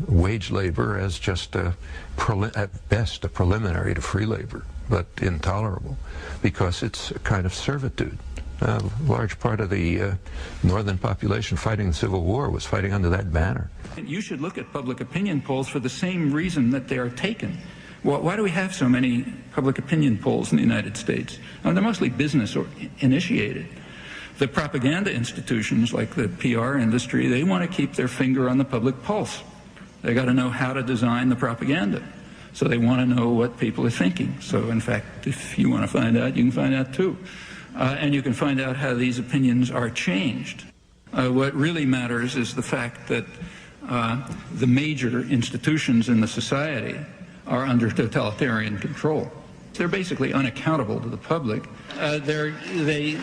wage labor as just at best a preliminary to free labor, but intolerable because it's a kind of servitude. A large part of the northern population fighting the Civil War was fighting under that banner. You should look at public opinion polls for the same reason that they are taken. Why do we have so many public opinion polls in the United States? They're mostly business initiated. The propaganda institutions like the PR industry, they want to keep their finger on the public pulse. They got to know how to design the propaganda. So they want to know what people are thinking. So in fact, if you want to find out, you can find out too. And you can find out how these opinions are changed. What really matters is the fact that the major institutions in the society are under totalitarian control. They're basically unaccountable to the public. They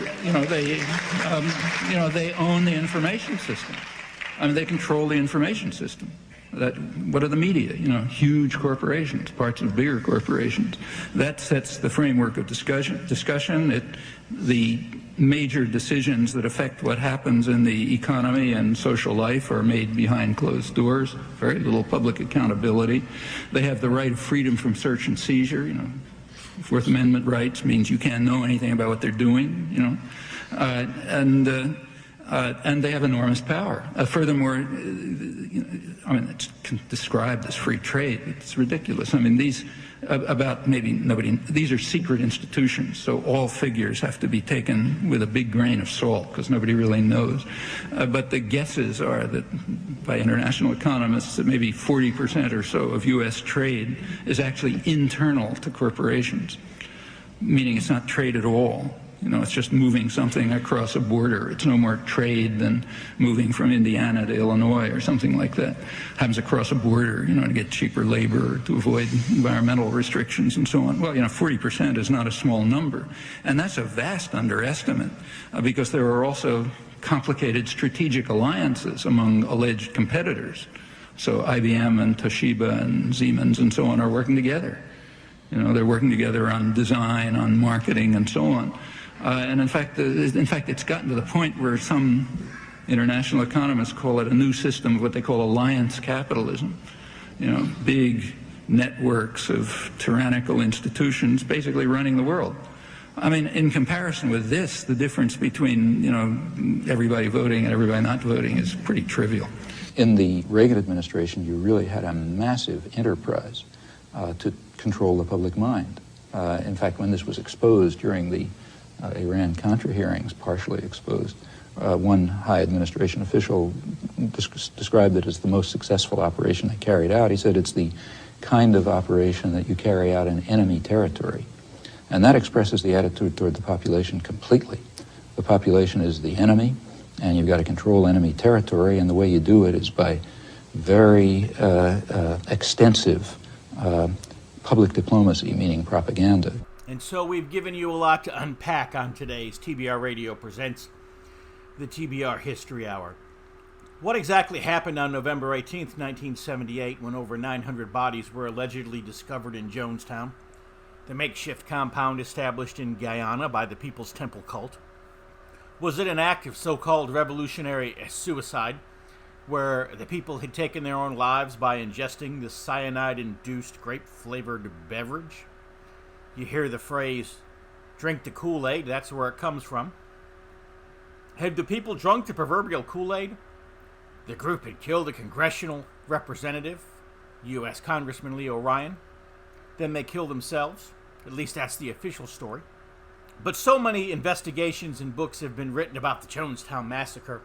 own the information system. I mean, they control the information system. What are the media? Huge corporations, parts of bigger corporations. That sets the framework of discussion. The major decisions that affect what happens in the economy and social life are made behind closed doors. Very little public accountability. They have the right of freedom from search and seizure. Fourth Amendment rights means you can't know anything about what they're doing. and they have enormous power. Furthermore, it's described as free trade. It's ridiculous. I mean, these are secret institutions, so all figures have to be taken with a big grain of salt because nobody really knows. But the guesses are that by international economists that maybe 40% or so of U.S. trade is actually internal to corporations, meaning it's not trade at all. It's just moving something across a border. It's no more trade than moving from Indiana to Illinois or something like that. Happens across a border, to get cheaper labor, to avoid environmental restrictions and so on. Well, 40% is not a small number. And that's a vast underestimate because there are also complicated strategic alliances among alleged competitors. So IBM and Toshiba and Siemens and so on are working together. They're working together on design, on marketing, and so on. And in fact, it's gotten to the point where some international economists call it a new system of what they call alliance capitalism. Big networks of tyrannical institutions basically running the world. I mean, in comparison with this, the difference between, everybody voting and everybody not voting is pretty trivial. In the Reagan administration, you really had a massive enterprise to control the public mind. In fact, when this was exposed during the Iran-Contra hearings, partially exposed, one high administration official described it as the most successful operation they carried out. He said it's the kind of operation that you carry out in enemy territory. And that expresses the attitude toward the population completely. The population is the enemy, and you've got to control enemy territory, and the way you do it is by very extensive public diplomacy, meaning propaganda. And so we've given you a lot to unpack on today's TBR Radio Presents the TBR History Hour. What exactly happened on November 18th, 1978, when over 900 bodies were allegedly discovered in Jonestown, the makeshift compound established in Guyana by the People's Temple cult? Was it an act of so-called revolutionary suicide, where the people had taken their own lives by ingesting the cyanide-induced grape-flavored beverage? You hear the phrase, drink the Kool-Aid, that's where it comes from. Had the people drunk the proverbial Kool-Aid? The group had killed a congressional representative, U.S. Congressman Leo Ryan. Then they killed themselves. At least that's the official story. But so many investigations and books have been written about the Jonestown Massacre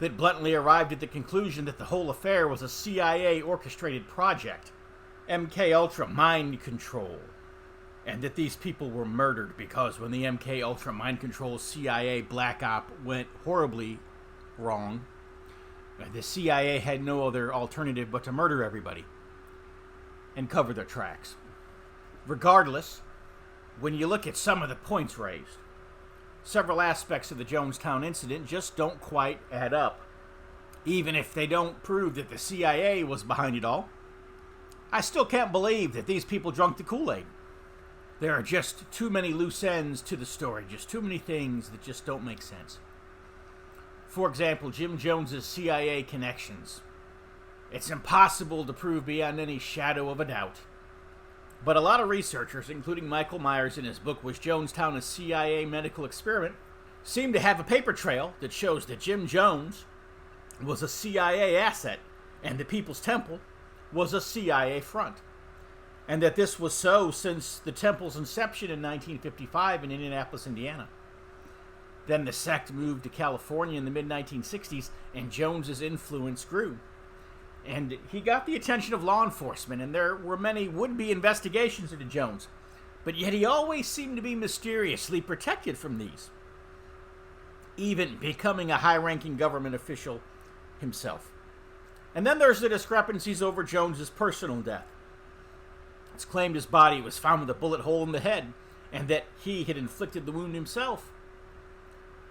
that bluntly arrived at the conclusion that the whole affair was a CIA-orchestrated project, MK-Ultra mind control, and that these people were murdered because when the MK-Ultra mind control CIA black op went horribly wrong, the CIA had no other alternative but to murder everybody and cover their tracks. Regardless, when you look at some of the points raised, several aspects of the Jonestown incident just don't quite add up. Even if they don't prove that the CIA was behind it all, I still can't believe that these people drunk the Kool-Aid. There are just too many loose ends to the story, just too many things that just don't make sense. For example, Jim Jones's CIA connections. It's impossible to prove beyond any shadow of a doubt. But a lot of researchers, including Michael Myers in his book Was Jonestown a CIA Medical Experiment, seem to have a paper trail that shows that Jim Jones was a CIA asset and the People's Temple was a CIA front. And that this was so since the Temple's inception in 1955 in Indianapolis, Indiana. Then the sect moved to California in the mid-1960s, and Jones's influence grew. And he got the attention of law enforcement, and there were many would-be investigations into Jones. But yet he always seemed to be mysteriously protected from these, even becoming a high-ranking government official himself. And then there's the discrepancies over Jones's personal death. It's claimed his body was found with a bullet hole in the head, and that he had inflicted the wound himself.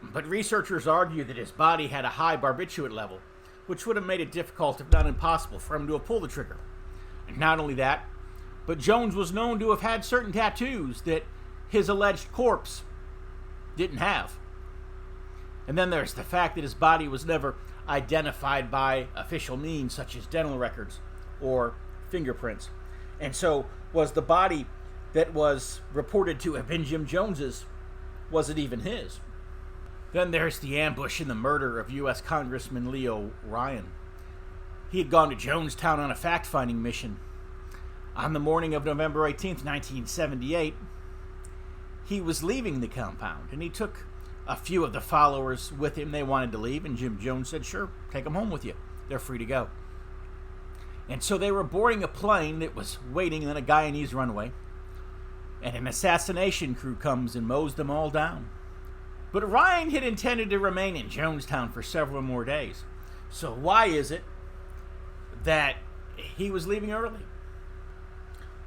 But researchers argue that his body had a high barbiturate level, which would have made it difficult, if not impossible, for him to have pulled the trigger. And not only that, but Jones was known to have had certain tattoos that his alleged corpse didn't have. And then there's the fact that his body was never identified by official means, such as dental records or fingerprints. And so, was the body that was reported to have been Jim Jones's, was it even his? Then there's the ambush and the murder of U.S. Congressman Leo Ryan. He had gone to Jonestown on a fact-finding mission. On the morning of November 18th, 1978, he was leaving the compound, and he took a few of the followers with him. They wanted to leave, and Jim Jones said, sure, take them home with you. They're free to go. And so they were boarding a plane that was waiting on a Guyanese runway, and an assassination crew comes and mows them all down. But Ryan had intended to remain in Jonestown for several more days. So why is it that he was leaving early?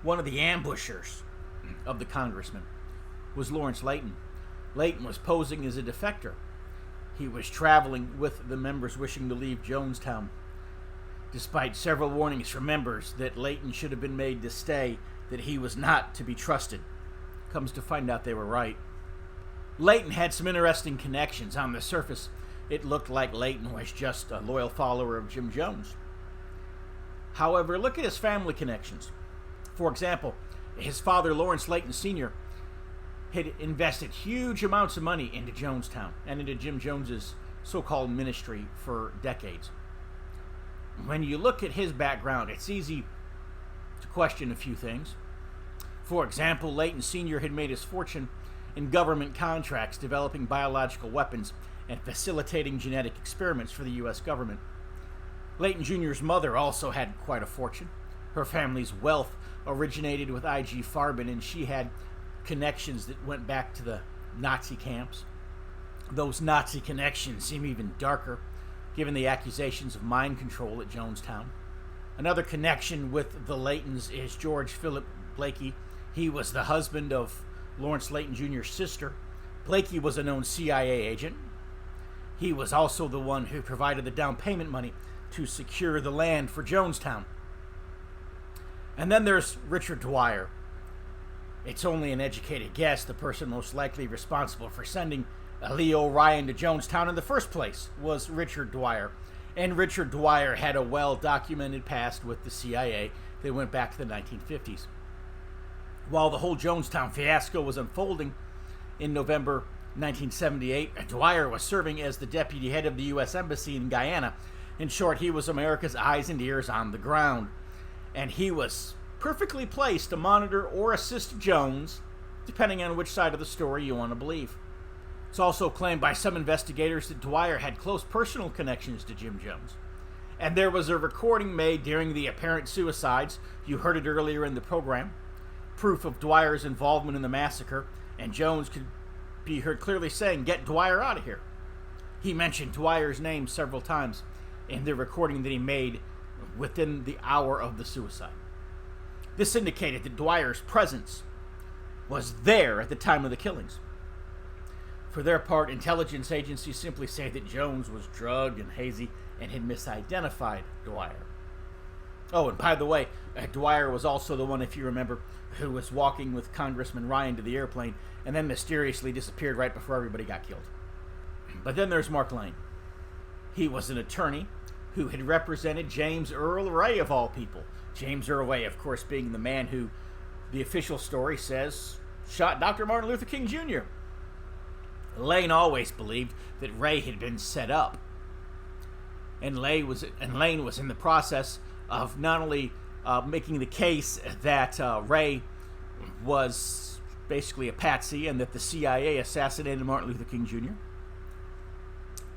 One of the ambushers of the congressman was Lawrence Layton. Layton was posing as a defector. He was traveling with the members wishing to leave Jonestown. Despite several warnings from members that Layton should have been made to stay, that he was not to be trusted. Comes to find out they were right. Layton had some interesting connections. On the surface, it looked like Layton was just a loyal follower of Jim Jones. However, look at his family connections. For example, his father, Lawrence Layton Sr., had invested huge amounts of money into Jonestown and into Jim Jones's so-called ministry for decades. When you look at his background, it's easy to question a few things. For example, Layton Sr. had made his fortune in government contracts developing biological weapons and facilitating genetic experiments for the U.S. government. Layton Jr.'s mother also had quite a fortune. Her family's wealth originated with I.G. Farben, and she had connections that went back to the Nazi camps. Those Nazi connections seem even darker, given the accusations of mind control at Jonestown. Another connection with the Laytons is George Philip Blakey. He was the husband of Lawrence Layton Jr.'s sister. Blakey was a known CIA agent. He was also the one who provided the down payment money to secure the land for Jonestown. And then there's Richard Dwyer. It's only an educated guess the person most likely responsible for sending Leo Ryan to Jonestown in the first place was Richard Dwyer. And Richard Dwyer had a well-documented past with the CIA that went back to the 1950s. While the whole Jonestown fiasco was unfolding in November 1978, Dwyer was serving as the deputy head of the U.S. Embassy in Guyana. In short, he was America's eyes and ears on the ground. And he was perfectly placed to monitor or assist Jones, depending on which side of the story you want to believe. It's also claimed by some investigators that Dwyer had close personal connections to Jim Jones. And there was a recording made during the apparent suicides. You heard it earlier in the program. Proof of Dwyer's involvement in the massacre, and Jones could be heard clearly saying, "Get Dwyer out of here." He mentioned Dwyer's name several times in the recording that he made within the hour of the suicide. This indicated that Dwyer's presence was there at the time of the killings. For their part, intelligence agencies simply say that Jones was drugged and hazy and had misidentified Dwyer. Oh, and by the way, Dwyer was also the one, if you remember, who was walking with Congressman Ryan to the airplane and then mysteriously disappeared right before everybody got killed. But then there's Mark Lane. He was an attorney who had represented James Earl Ray, of all people. James Earl Ray, of course, being the man who, the official story says, shot Dr. Martin Luther King Jr. Lane always believed that Ray had been set up. And Lane was in the process of not only making the case that Ray was basically a patsy and that the CIA assassinated Martin Luther King Jr.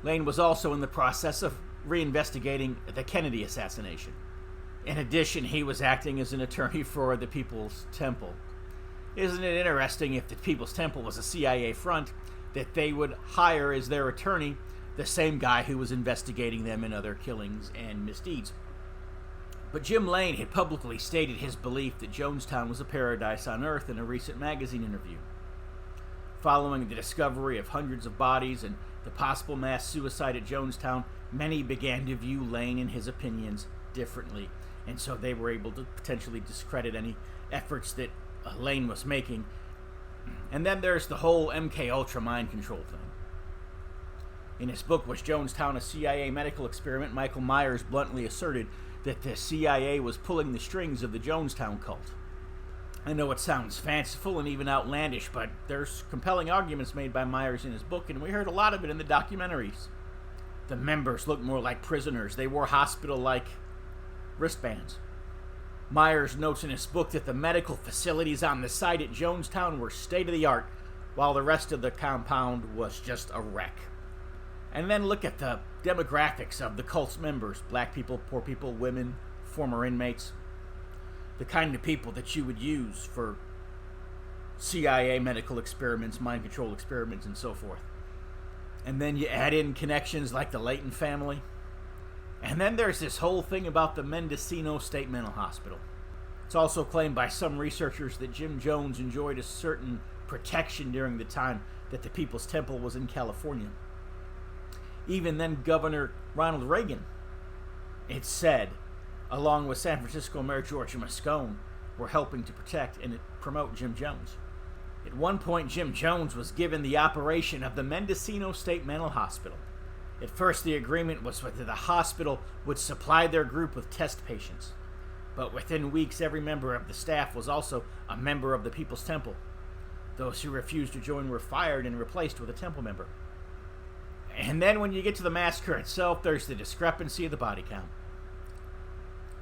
Lane was also in the process of reinvestigating the Kennedy assassination. In addition, he was acting as an attorney for the People's Temple. Isn't it interesting, if the People's Temple was a CIA front, that they would hire as their attorney the same guy who was investigating them in other killings and misdeeds? But Jim Lane had publicly stated his belief that Jonestown was a paradise on earth in a recent magazine interview. Following the discovery of hundreds of bodies and the possible mass suicide at Jonestown, many began to view Lane and his opinions differently, and so they were able to potentially discredit any efforts that Lane was making. And then there's the whole MK-Ultra mind control thing. In his book, Was Jonestown a CIA Medical Experiment?, Michael Myers bluntly asserted that the CIA was pulling the strings of the Jonestown cult. I know it sounds fanciful and even outlandish, but there's compelling arguments made by Myers in his book, and we heard a lot of it in the documentaries. The members looked more like prisoners. They wore hospital-like wristbands. Myers notes in his book that the medical facilities on the site at Jonestown were state-of-the-art, while the rest of the compound was just a wreck. And then look at the demographics of the cult's members: black people, poor people, women, former inmates. The kind of people that you would use for CIA medical experiments, mind control experiments, and so forth. And then you add in connections like the Layton family. And then there's this whole thing about the Mendocino State Mental Hospital. It's also claimed by some researchers that Jim Jones enjoyed a certain protection during the time that the People's Temple was in California. Even then, Governor Ronald Reagan, it's said, along with San Francisco Mayor George Moscone, were helping to protect and promote Jim Jones. At one point, Jim Jones was given the operation of the Mendocino State Mental Hospital. At first, the agreement was that the hospital would supply their group with test patients. But within weeks, every member of the staff was also a member of the People's Temple. Those who refused to join were fired and replaced with a temple member. And then when you get to the massacre itself, there's the discrepancy of the body count.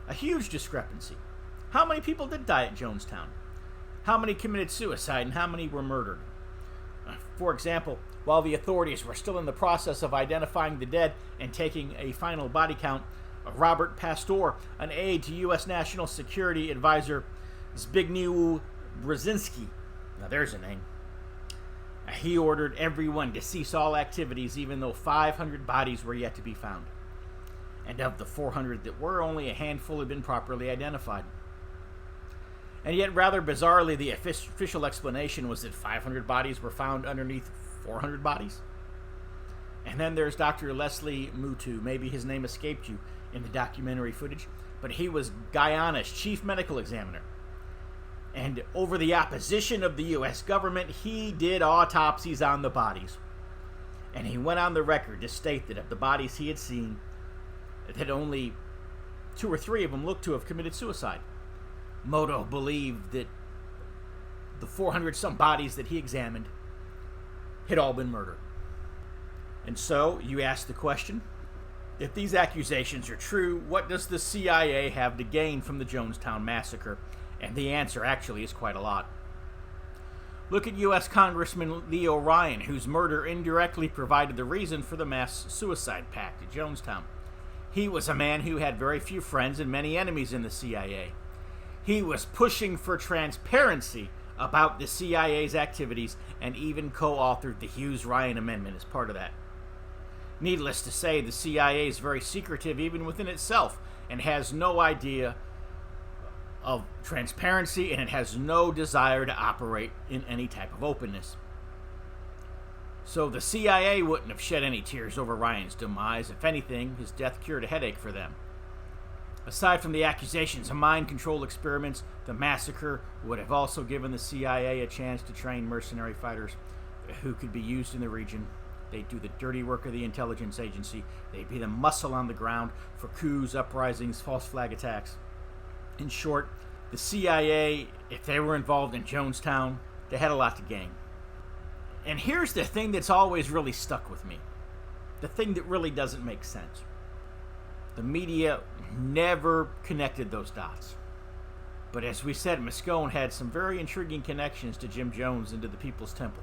A huge discrepancy. How many people did die at Jonestown? How many committed suicide and how many were murdered? For example, while the authorities were still in the process of identifying the dead and taking a final body count, Robert Pastor, an aide to U.S. National Security Advisor Zbigniew Brzezinski, now there's a name, he ordered everyone to cease all activities even though 500 bodies were yet to be found. And of the 400 that were, only a handful had been properly identified. And yet, rather bizarrely, the official explanation was that 500 bodies were found underneath 400 bodies. And then there's Dr. Leslie Mutu. Maybe his name escaped you in the documentary footage, but he was Guyana's chief medical examiner. And over the opposition of the U.S. government, he did autopsies on the bodies. And he went on the record to state that of the bodies he had seen, that only 2 or 3 of them looked to have committed suicide. Moto believed that the 400-some bodies that he examined had all been murdered. And so, you ask the question, if these accusations are true, what does the CIA have to gain from the Jonestown massacre? And the answer actually is quite a lot. Look at U.S. Congressman Leo Ryan, whose murder indirectly provided the reason for the mass suicide pact at Jonestown. He was a man who had very few friends and many enemies in the CIA. He was pushing for transparency about the CIA's activities and even co-authored the Hughes-Ryan Amendment as part of that. Needless to say, the CIA is very secretive even within itself and has no idea of transparency, and it has no desire to operate in any type of openness. So the CIA wouldn't have shed any tears over Ryan's demise. If anything, his death cured a headache for them. Aside from the accusations of mind control experiments, the massacre would have also given the CIA a chance to train mercenary fighters who could be used in the region. They'd do the dirty work of the intelligence agency. They'd be the muscle on the ground for coups, uprisings, false flag attacks. In short, the CIA, if they were involved in Jonestown, they had a lot to gain. And here's the thing that's always really stuck with me. The thing that really doesn't make sense. The media never connected those dots. But as we said, Moscone had some very intriguing connections to Jim Jones and to the People's Temple.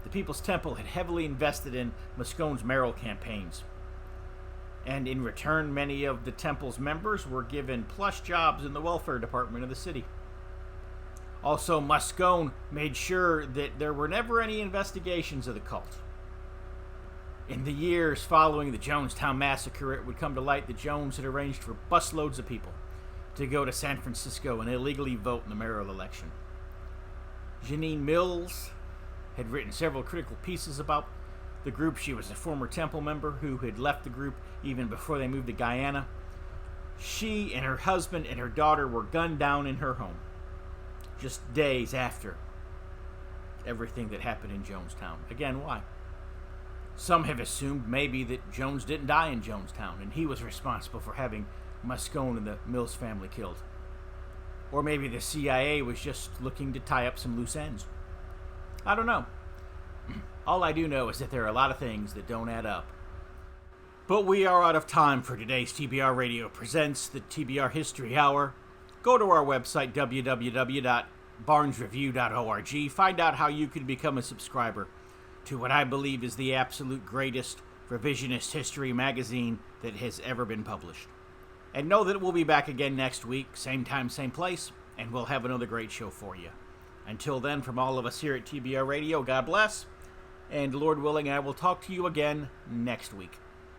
The People's Temple had heavily invested in Moscone's mayoral campaigns. And in return, many of the temple's members were given plush jobs in the welfare department of the city. Also, Moscone made sure that there were never any investigations of the cult. In the years following the Jonestown massacre, it would come to light that Jones had arranged for busloads of people to go to San Francisco and illegally vote in the mayoral election. Janine Mills had written several critical pieces about the group. She was a former temple member who had left the group even before they moved to Guyana. She and her husband and her daughter were gunned down in her home just days after everything that happened in Jonestown. Again, why? Some have assumed maybe that Jones didn't die in Jonestown and he was responsible for having Moscone and the Mills family killed. Or maybe the CIA was just looking to tie up some loose ends. I don't know. All I do know is that there are a lot of things that don't add up. But we are out of time for today's TBR Radio Presents the TBR History Hour. Go to our website, www.barnesreview.org. Find out how you can become a subscriber to what I believe is the absolute greatest revisionist history magazine that has ever been published. And know that we'll be back again next week, same time, same place, and we'll have another great show for you. Until then, from all of us here at TBR Radio, God bless, and Lord willing, I will talk to you again next week.